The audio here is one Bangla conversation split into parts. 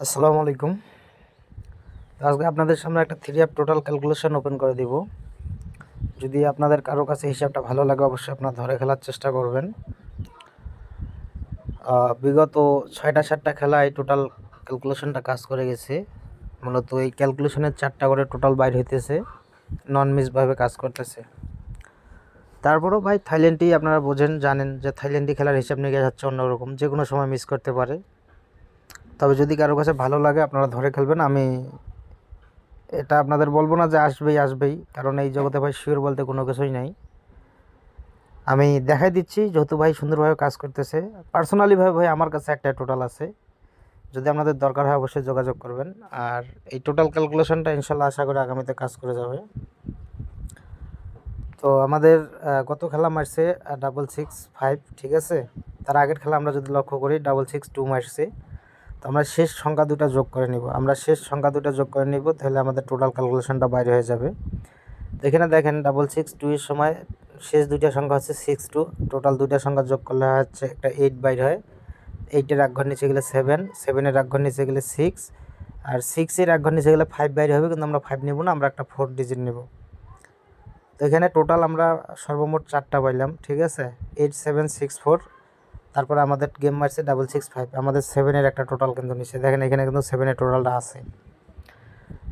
আসসালামু আলাইকুম। আজকে আপনাদের সামনে একটা three app total calculation open করে দিব। যদি আপনাদের কারো কাছে হিসাবটা ভালো লাগে অবশ্যই আপনারা ধরে খেলার চেষ্টা করবেন। বিগত 6টা-7টা খেলায় টোটাল ক্যালকুলেশনটা কাজ করে গেছে। মূলত এই ক্যালকুলেশনের 4টা করে টোটাল বাইর হইতেছে, নন মিসভাবে কাজ করতেছে। তারপরেও ভাই থাইল্যান্ডই আপনারা বোঝেন, জানেন যে থাইল্যান্ডই খেলার হিসাব নিয়ে যাচ্ছে অন্যরকম, যে কোনো সময় মিস করতে পারে। তবে যদি কারো কাছে ভালো লাগে আপনারা ধরে খেলবেন। আমি এটা আপনাদের বলবো না যে আসবেই, কারণ এই জগতে ভাই শিওর বলতে কোনো কিছুই নাই। আমি দেখাই দিচ্ছি, যেহেতু ভাই সুন্দরভাবে কাজ করতেছে। পার্সোনালিভাবে ভাই আমার কাছে একটা টোটাল আছে, যদি আপনাদের দরকার হয় অবশ্যই যোগাযোগ করবেন। আর এই টোটাল ক্যালকুলেশনটা ইনশাল্লাহ আশা করি আগামীতে কাজ করে যাবে। তো আমাদের গত খেলা মারছে 665, ঠিক আছে। তার আগের খেলা আমরা যদি লক্ষ্য করি 662 মারছে। তো আমরা শেষ সংখ্যা দুটা যোগ করে নিব, তাহলে আমাদের টোটাল ক্যালকুলেশনটা বাইরে হয়ে যাবে। তো এখানে দেখেন 662 এর সময় শেষ দুইটা সংখ্যা হচ্ছে 62, টোটাল দুইটা সংখ্যা যোগ করলে হচ্ছে একটা 8 বাইর হয়। 8-এর এক ঘর নিচে গেলে 7, 7-এর এক ঘর নিচে গেলে 6, আর 6-এর এক ঘর নিচে গেলে 5 বাইর হবে, কিন্তু আমরা 5 নেব না, আমরা একটা 4 ডিজিট নেব। তো এখানে টোটাল আমরা সর্বমোট 4টা পাইলাম, ঠিক আছে, 8764। তারপরে আমাদের গেম মারছে 665, আমাদের 7-এর একটা টোটাল কিন্তু নিচে দেখেন, এখানে কিন্তু 7-এর টোটালটা আছে।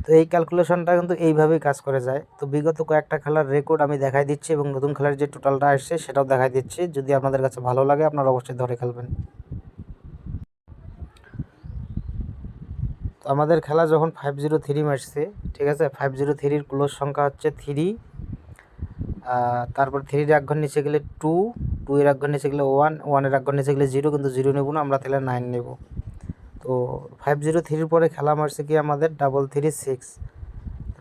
তো এই ক্যালকুলেশনটা কিন্তু এইভাবেই কাজ করে যায়। তো বিগত কয়েকটা খেলার রেকর্ড আমি দেখাই দিচ্ছি এবং নতুন খেলার যে টোটালটা আসছে সেটাও দেখাই দিচ্ছি। যদি আপনাদের কাছে ভালো লাগে আপনারা অবশ্যই ধরে খেলবেন। তো আমাদের খেলা যখন 503 মারছে, ঠিক আছে, 503-র ক্লোজ সংখ্যা হচ্ছে 3, তারপর 3-র এক ঘর নিচে গেলে 2, 2-এর এক ঘর নিচে গেলে 1, 1-এর এক ঘর নিচে গেলে 0, কিন্তু 0 নেব না, আমরা তাহলে 9 নেব। তো 503-র পরে খেলা মারছে কি আমাদের 336,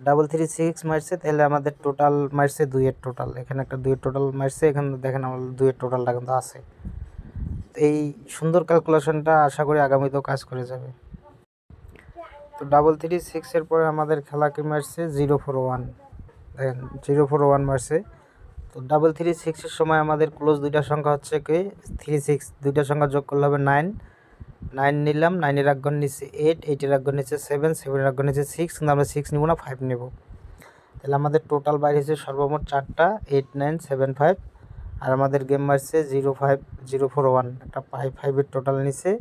336 মারছে, তাহলে আমাদের টোটাল মারছে 2-এর টোটাল। এখানে একটা 2-এর টোটাল মারছে, এখানে দেখেন আমাদের 2-এর টোটালটা কিন্তু আছে। এই সুন্দর ক্যালকুলেশনটা আশা করি আগামীতেও কাজ করে যাবে। তো 336-এর পরে আমাদের খেলা কি মারছে 041, দেখেন 041 মারছে। তো 336-এর সময় আমাদের ক্লোজ দুইটা সংখ্যা হচ্ছে কি 36, দুইটা সংখ্যা যোগ করলে হবে 9, 9 নিলাম, 9-এর এক ঘর নিচে 8, 8-এর এক ঘর নিচে 7, 7-এর এক ঘর নিচে 6, কিন্তু আমরা 6 নিব না, 5 নেব। তাহলে আমাদের টোটাল বাইর হয়েছে সর্বমোট 4টা, 8975। আর আমাদের গেম মারছে 05041, একটা 5-5-এর টোটাল নিচে।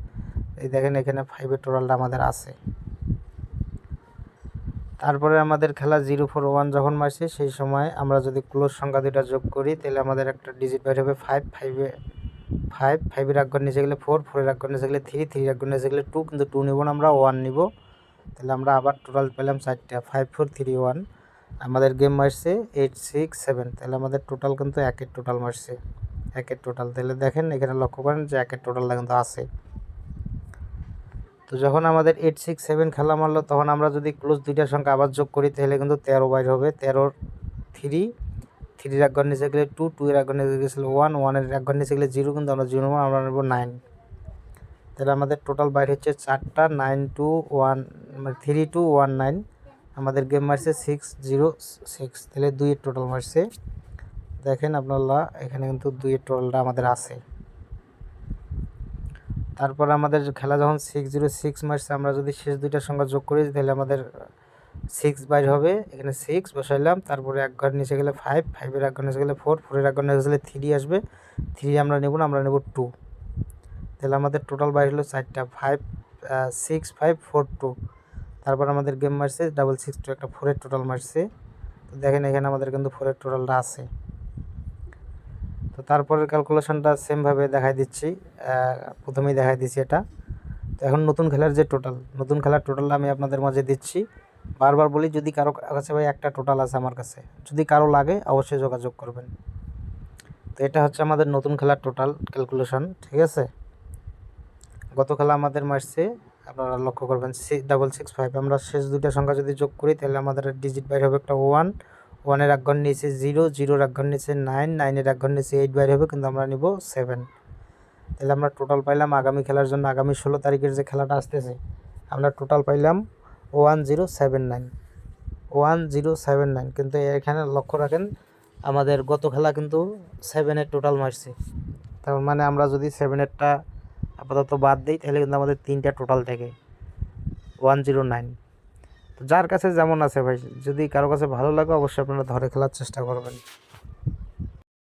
এই দেখেন এখানে 5-এর টোটালটা আমাদের আছে। তারপরে আমাদের খেলা 041 যখন মারছে সেই সময় আমরা যদি ক্লোজ সংখ্যা দুটা যোগ করি তাহলে আমাদের একটা ডিজিট বাইর হবে 5, 5-5-এর এক ঘর নিচে গেলে 4, 4-এর এক ঘর নিচে গেলে 3, 3-এর এক ঘর নিচে গেলে 2, কিন্তু 2 নেব না, আমরা 1 নিব। তাহলে আমরা আবার টোটাল পেলাম 4টা, 5431। আমাদের গেম মারছে 867, তাহলে আমাদের টোটাল কিন্তু 1-এর টোটাল মারছে, 1-এর টোটাল। তাহলে দেখেন এখানে লক্ষ্য করেন যে 1-এর টোটালটা কিন্তু আছে। তো যখন আমাদের 867 খেলা মারলো তখন আমরা যদি ক্লোজ দুইটা সংখ্যা আবার যোগ করি তাহলে কিন্তু 13 বাইর হবে। 13-র 3, 3-এর এক ঘর নিচে গেলে 2, 2-এর এক ঘর নিচে গেছিল 1, 1-এর এক ঘর নিচে গেলে 0, কিন্তু আমরা 0 নেব, আমরা নেব 9। তাহলে আমাদের টোটাল বাইর হচ্ছে 4টা, 921, মানে 3219। আমাদের গেম মারছে 606, তাহলে 2-এর টোটাল মারছে। দেখেন আপনারা এখানে কিন্তু 2-এর টোটালটা আমাদের আছে। তারপর আমাদের খেলা যখন 606 মারছে, আমরা যদি শেষ দুইটা সংখ্যা যোগ করি তাহলে আমাদের 6 বাইর হবে। এখানে 6 বসাইলাম, তারপরে এক ঘর নিচে গেলে 5, 5-এর এক ঘর নিচে গেলে 4, 4-এর এক ঘর নিচে গেলে 3 আসবে। 3 আমরা নেব না, আমরা নেব 2। তাহলে আমাদের টোটাল বাইর হলো 4টা, 56542। তারপর আমাদের গেম মারছে 662, একটা 4-এর টোটাল মারছে। তো দেখেন এখানে আমাদের কিন্তু 4-এর টোটালটা আছে। তো তারপরের ক্যালকুলেশনটা সেমভাবে দেখাই দিচ্ছি, প্রথমেই দেখাই দিচ্ছি এটা। তো এখন নতুন খেলার যে নতুন খেলার টোটালটা আমি আপনাদের মাঝে দিচ্ছি। বারবার বলি, যদি কারো কাছে ভাই একটা টোটাল আছে আমার কাছে, যদি কারো লাগে অবশ্যই যোগাযোগ করবেন। তো এটা হচ্ছে আমাদের নতুন খেলার টোটাল ক্যালকুলেশন, ঠিক আছে। গত খেলা আমাদের মারছে, আপনারা লক্ষ্য করবেন 665। আমরা শেষ দুইটা সংখ্যা যদি যোগ করি তাহলে আমাদের ডিজিট বাইর হবে একটা 1, 1-এর এক ঘর নিচে 0, 0-এর এক ঘর নিচে 9, 9-এর এক ঘর নিচে 8 বাইর হবে, কিন্তু আমরা নিব 7। তাহলে আমরা টোটাল পাইলাম আগামী খেলার জন্য, আগামী 16 তারিখের যে খেলাটা আসতেছে, আমরা টোটাল পাইলাম 1079, 1079। কিন্তু এখানে লক্ষ্য রাখেন আমাদের গত খেলা কিন্তু 7-এর টোটাল মারছে। তার মানে আমরা যদি 7-এরটা আপাতত বাদ দিই তাহলে কিন্তু আমাদের 3টা টোটাল থাকে। 109। তো যার কাছে যেমন আছে ভাই, যদি কারো কাছে ভালো লাগে অবশ্যই আপনারা ধরে খেলার চেষ্টা করবেন।